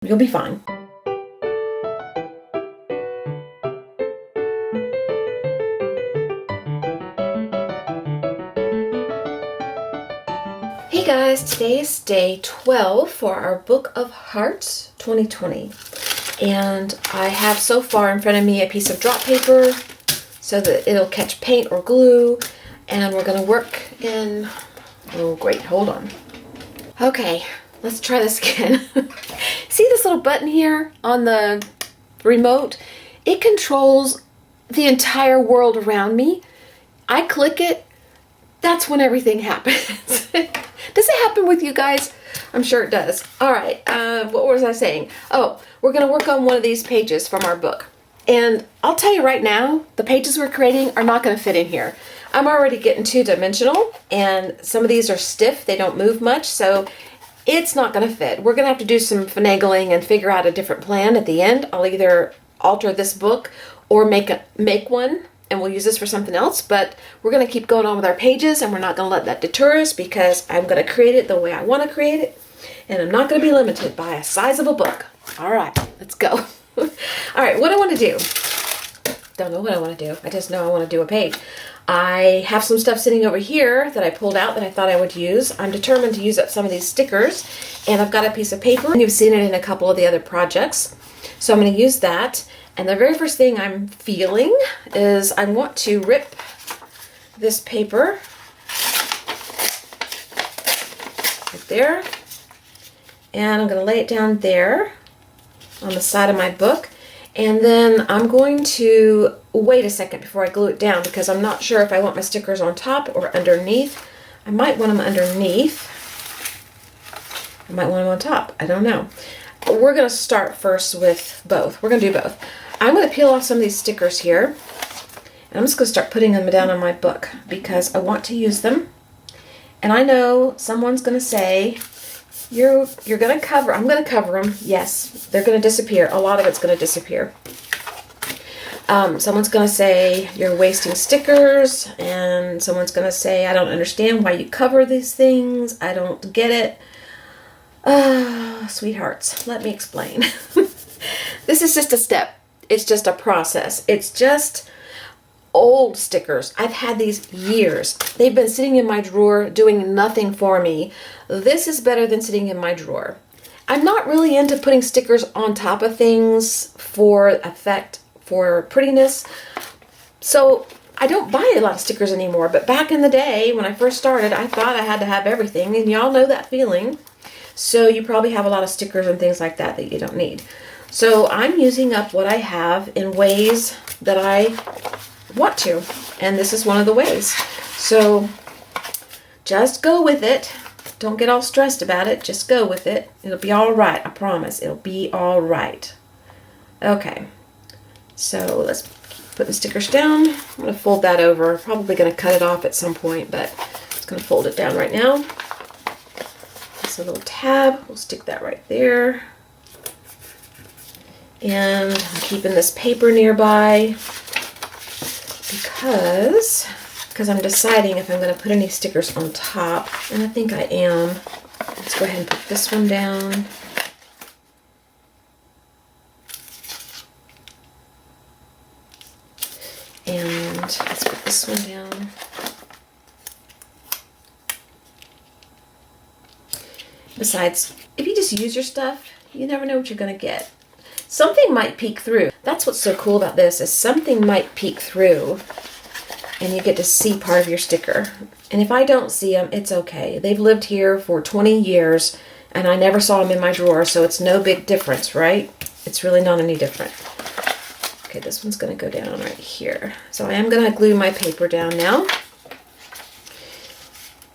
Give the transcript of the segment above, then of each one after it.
You'll be fine. Hey guys, today is day 12 for our Book of Hearts 2020. And I have so far in front of me a piece of drop paper so that it'll catch paint or glue. And we're going to work in... Oh great, hold on. Okay, let's try this again. See this little button here on the remote? It controls the entire world around me. I click it, that's when everything happens. Does it happen with you guys? I'm sure it does. All right, what was I saying? Oh, we're going to work on one of these pages from our book. And I'll tell you right now, the pages we're creating are not going to fit in here. I'm already getting two-dimensional, and some of these are stiff. They don't move much, so it's not going to fit. We're going to have to do some finagling and figure out a different plan at the end. I'll either alter this book or make one, and we'll use this for something else, but we're going to keep going on with our pages, and we're not going to let that deter us because I'm going to create it the way I want to create it, and I'm not going to be limited by a size of a book. All right, let's go. All right, what I want to do. Don't know what I want to do. I just know I want to do a page. I have some stuff sitting over here that I pulled out that I thought I would use. I'm determined to use up some of these stickers, and I've got a piece of paper. You've seen it in a couple of the other projects. So I'm going to use that. And the very first thing I'm feeling is I want to rip this paper right there. And I'm going to lay it down there on the side of my book. And then I'm going to wait a second before I glue it down because I'm not sure if I want my stickers on top or underneath. I might want them underneath. I might want them on top. I don't know. We're going to start first with both. We're going to do both. I'm going to peel off some of these stickers here. And I'm just going to start putting them down on my book because I want to use them. And I know someone's going to say, You're going to cover, I'm going to cover them. Yes, they're going to disappear. A lot of it's going to disappear. Someone's going to say, you're wasting stickers. And someone's going to say, I don't understand why you cover these things. I don't get it. Sweethearts, let me explain. This is just a step. It's just a process. It's just old stickers. I've had these years. They've been sitting in my drawer doing nothing for me. This is better than sitting in my drawer. I'm not really into putting stickers on top of things for effect, for prettiness. So I don't buy a lot of stickers anymore. But back in the day when I first started, I thought I had to have everything. And y'all know that feeling. So you probably have a lot of stickers and things like that that you don't need. So I'm using up what I have in ways that I want to, and this is one of the ways. So just go with it. Don't get all stressed about it. Just go with it. It'll be all right. I promise. It'll be all right. Okay. So let's put the stickers down. I'm going to fold that over. Probably going to cut it off at some point, but I'm just going to fold it down right now. Just a little tab. We'll stick that right there. And I'm keeping this paper nearby because I'm deciding if I'm going to put any stickers on top, and I think I am. Let's go ahead and put this one down. And let's put this one down. Besides, if you just use your stuff, you never know what you're going to get. Something might peek through. That's what's so cool about this, is something might peek through and you get to see part of your sticker. And if I don't see them, it's okay. They've lived here for 20 years and I never saw them in my drawer, so it's no big difference, right? It's really not any different. Okay, this one's going to go down right here. So I am going to glue my paper down now.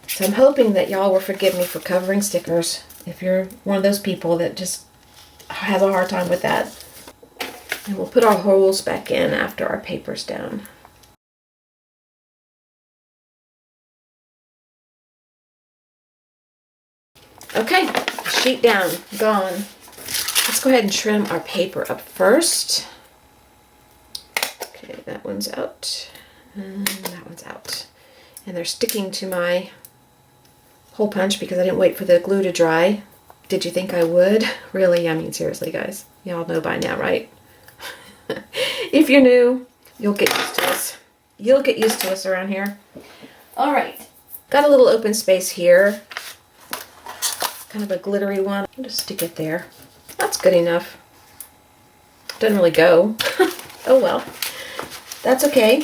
So I'm hoping that y'all will forgive me for covering stickers if you're one of those people that just has a hard time with that. And we'll put our holes back in after our paper's down. Okay, sheet down, gone. Let's go ahead and trim our paper up first. Okay, that one's out, and that one's out. And they're sticking to my hole punch because I didn't wait for the glue to dry. Did you think I would? Really? I mean, seriously, guys. Y'all know by now, right? If you're new, you'll get used to us. You'll get used to us around here. All right. Got a little open space here. Kind of a glittery one. I'll just stick it there. That's good enough. Doesn't really go. Oh well. That's okay.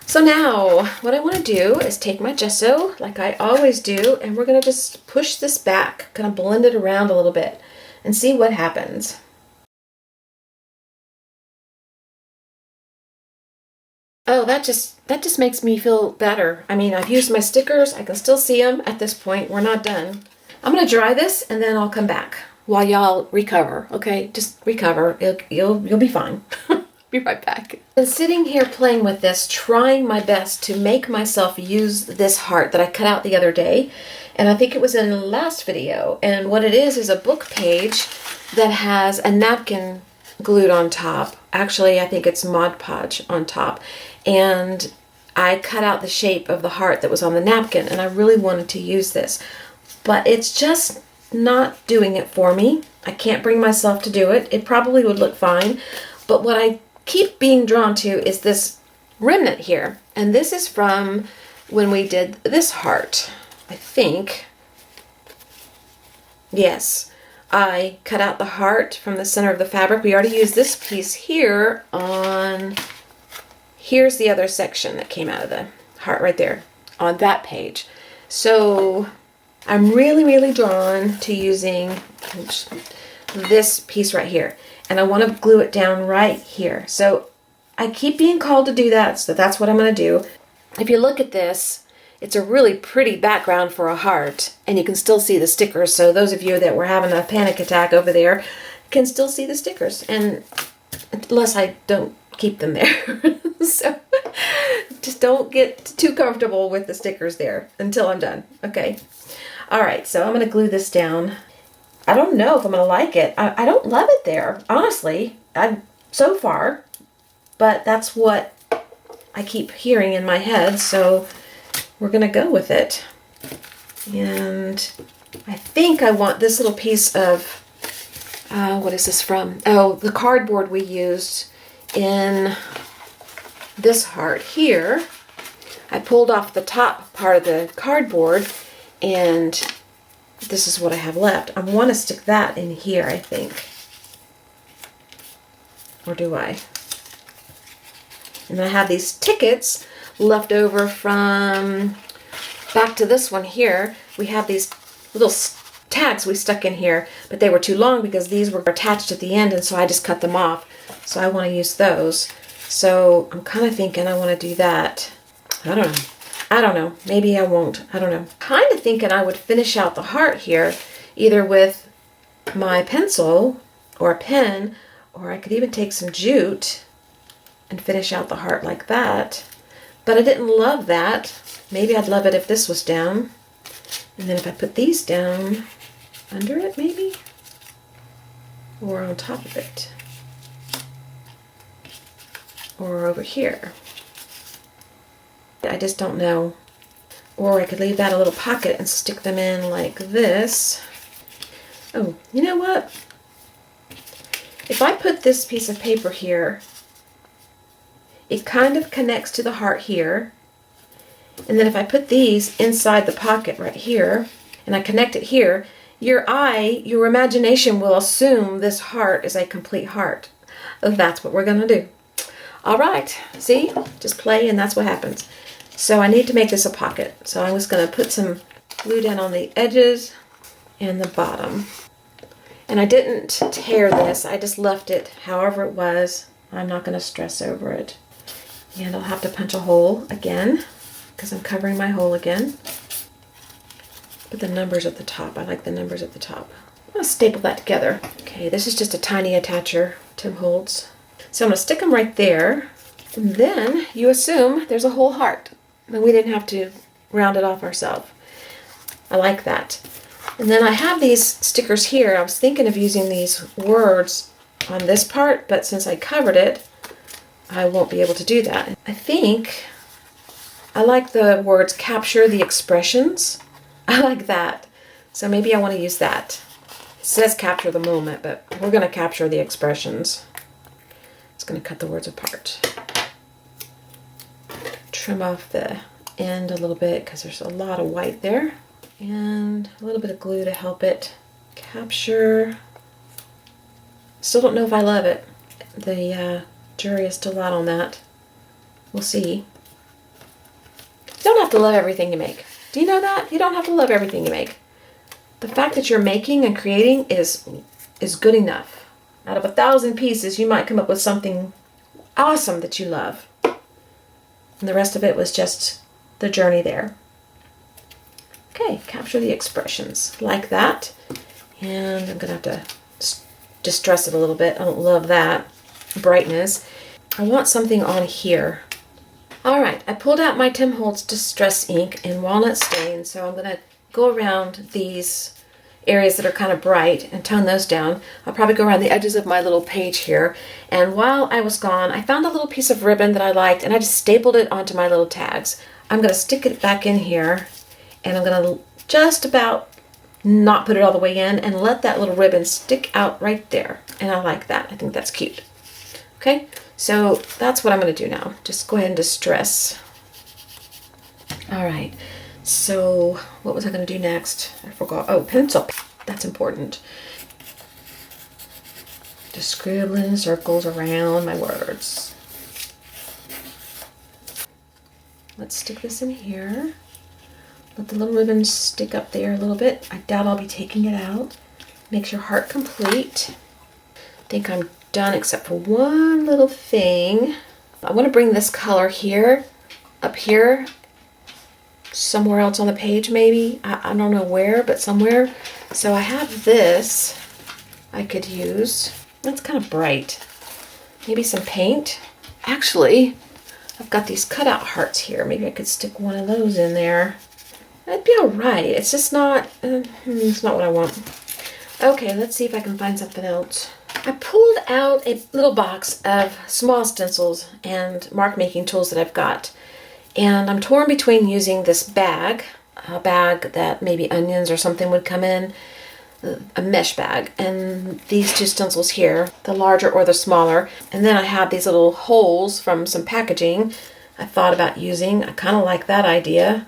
So now, what I want to do is take my gesso, like I always do, and we're going to just push this back, kind of blend it around a little bit, and see what happens. Oh, that just makes me feel better. I mean, I've used my stickers. I can still see them at this point. We're not done. I'm going to dry this, and then I'll come back while y'all recover, okay? Just recover. You'll be fine. Be right back. I'm sitting here playing with this, trying my best to make myself use this heart that I cut out the other day. And I think it was in the last video. And what it is a book page that has a napkin glued on top. Actually, I think it's Mod Podge on top. And I cut out the shape of the heart that was on the napkin. And I really wanted to use this. But it's just not doing it for me. I can't bring myself to do it. It probably would look fine. But what I keep being drawn to is this remnant here. And this is from when we did this heart, I think. Yes, I cut out the heart from the center of the fabric. We already used this piece here on, here's the other section that came out of the heart right there on that page. So I'm really, really drawn to using this piece right here. And I want to glue it down right here. So I keep being called to do that, so that's what I'm going to do. If you look at this, it's a really pretty background for a heart, and you can still see the stickers. So those of you that were having a panic attack over there can still see the stickers, and unless I don't keep them there. So just don't get too comfortable with the stickers there until I'm done. Okay. All right, so I'm going to glue this down. I don't know if I'm going to like it. I don't love it there, honestly, so far. But that's what I keep hearing in my head, so we're going to go with it. And I think I want this little piece of, what is this from? Oh, the cardboard we used in this heart here. I pulled off the top part of the cardboard, and this is what I have left. I want to stick that in here, I think. Or do I? And I have these tickets left over from back to this one here. We have these little tags we stuck in here, but they were too long because these were attached at the end, and so I just cut them off. So I want to use those. So I'm kind of thinking I want to do that. I don't know. I don't know. Maybe I won't. I don't know. Kind of thinking I would finish out the heart here, either with my pencil or a pen, or I could even take some jute and finish out the heart like that. But I didn't love that. Maybe I'd love it if this was down. And then if I put these down under it, maybe? Or on top of it. Or over here. I just don't know. Or I could leave that a little pocket and stick them in like this. Oh, you know what? If I put this piece of paper here, it kind of connects to the heart here. And then if I put these inside the pocket right here, and I connect it here, your imagination will assume this heart is a complete heart. That's what we're going to do. All right, see? Just play and that's what happens. So I need to make this a pocket. So I'm just going to put some glue down on the edges and the bottom. And I didn't tear this. I just left it however it was. I'm not going to stress over it. And I'll have to punch a hole again because I'm covering my hole again. Put the numbers at the top. I like the numbers at the top. I'm going to staple that together. Okay, this is just a tiny attacher Tim holds. So I'm going to stick them right there. And then you assume there's a whole heart. And we didn't have to round it off ourselves. I like that. And then I have these stickers here. I was thinking of using these words on this part, but since I covered it, I won't be able to do that. I think I like the words capture the expressions. I like that. So maybe I want to use that. It says capture the moment, but we're going to capture the expressions. It's going to cut the words apart. Trim off the end a little bit because there's a lot of white there. And a little bit of glue to help it capture. Still don't know if I love it. The jury is still out on that. We'll see. You don't have to love everything you make. Do you know that? You don't have to love everything you make. The fact that you're making and creating is good enough. Out of 1,000 pieces, you might come up with something awesome that you love. And the rest of it was just the journey there. Okay, capture the expressions like that. And I'm going to have to distress it a little bit. I don't love that brightness. I want something on here. All right, I pulled out my Tim Holtz Distress ink in Walnut Stain, so I'm going to go around these areas that are kind of bright and tone those down. I'll probably go around the edges of my little page here. And while I was gone, I found a little piece of ribbon that I liked, and I just stapled it onto my little tags. I'm going to stick it back in here, and I'm going to just about not put it all the way in and let that little ribbon stick out right there. And I like that. I think that's cute. Okay, so that's what I'm going to do now. Just go ahead and distress. All right, so what was I going to do next? I forgot. Oh, pencil. That's important. Just scribbling circles around my words. Let's stick this in here. Let the little ribbon stick up there a little bit. I doubt I'll be taking it out. Makes your heart complete. I think I'm done except for one little thing. I want to bring this color here, up here, somewhere else on the page maybe. I don't know where, but somewhere. So I have this I could use. That's kind of bright. Maybe some paint. Actually, I've got these cutout hearts here. Maybe I could stick one of those in there. That'd be all right. It's just not, it's not what I want. Okay, let's see if I can find something else. I pulled out a little box of small stencils and mark making tools that I've got. And I'm torn between using this bag, a bag that maybe onions or something would come in, a mesh bag, and these two stencils here, the larger or the smaller. And then I have these little holes from some packaging I thought about using. I kind of like that idea.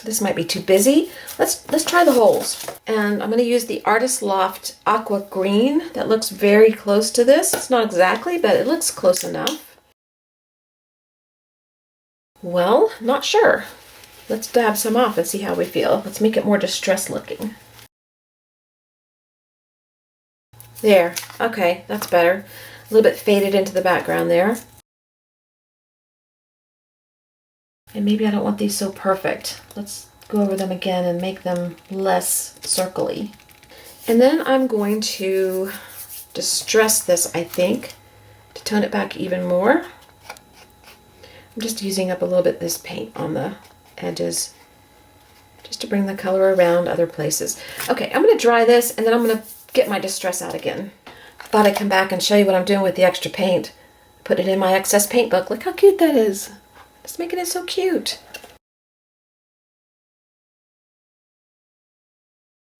This might be too busy. Let's try the holes. And I'm going to use the Artist Loft Aqua Green. That looks very close to this. It's not exactly, but it looks close enough. Well, not sure. Let's dab some off and see how we feel. Let's make it more distressed looking. There. Okay, that's better. A little bit faded into the background there. And maybe I don't want these so perfect. Let's go over them again and make them less circly. And then I'm going to distress this, I think, to tone it back even more. I'm just using up a little bit of this paint on the edges just to bring the color around other places. Okay, I'm going to dry this and then I'm going to get my distress out again. I thought I'd come back and show you what I'm doing with the extra paint. Put it in my excess paint book. Look how cute that is. Just making it so cute.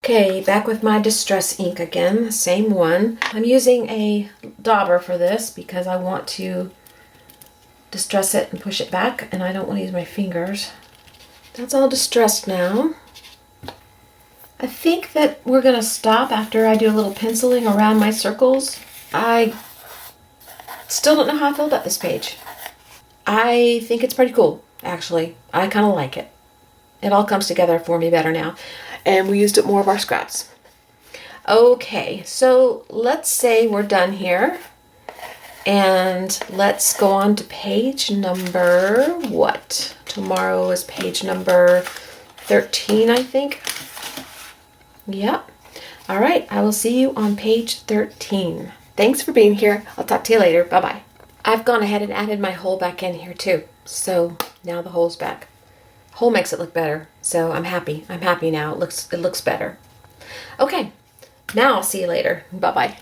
Okay, back with my distress ink again, same one. I'm using a dauber for this because I want to distress it and push it back, and I don't want to use my fingers. That's all distressed now. I think that we're going to stop after I do a little penciling around my circles. I still don't know how I feel about this page. I think it's pretty cool, actually. I kind of like it. It all comes together for me better now. And we used up more of our scraps. Okay, so let's say we're done here. And let's go on to page number what? Tomorrow is page number 13, I think. Yep. All right, I will see you on page 13. Thanks for being here. I'll talk to you later. Bye-bye. I've gone ahead and added my hole back in here too. So now the hole's back. Hole makes it look better. So I'm happy. I'm happy now. It looks better. Okay. Now I'll see you later. Bye-bye.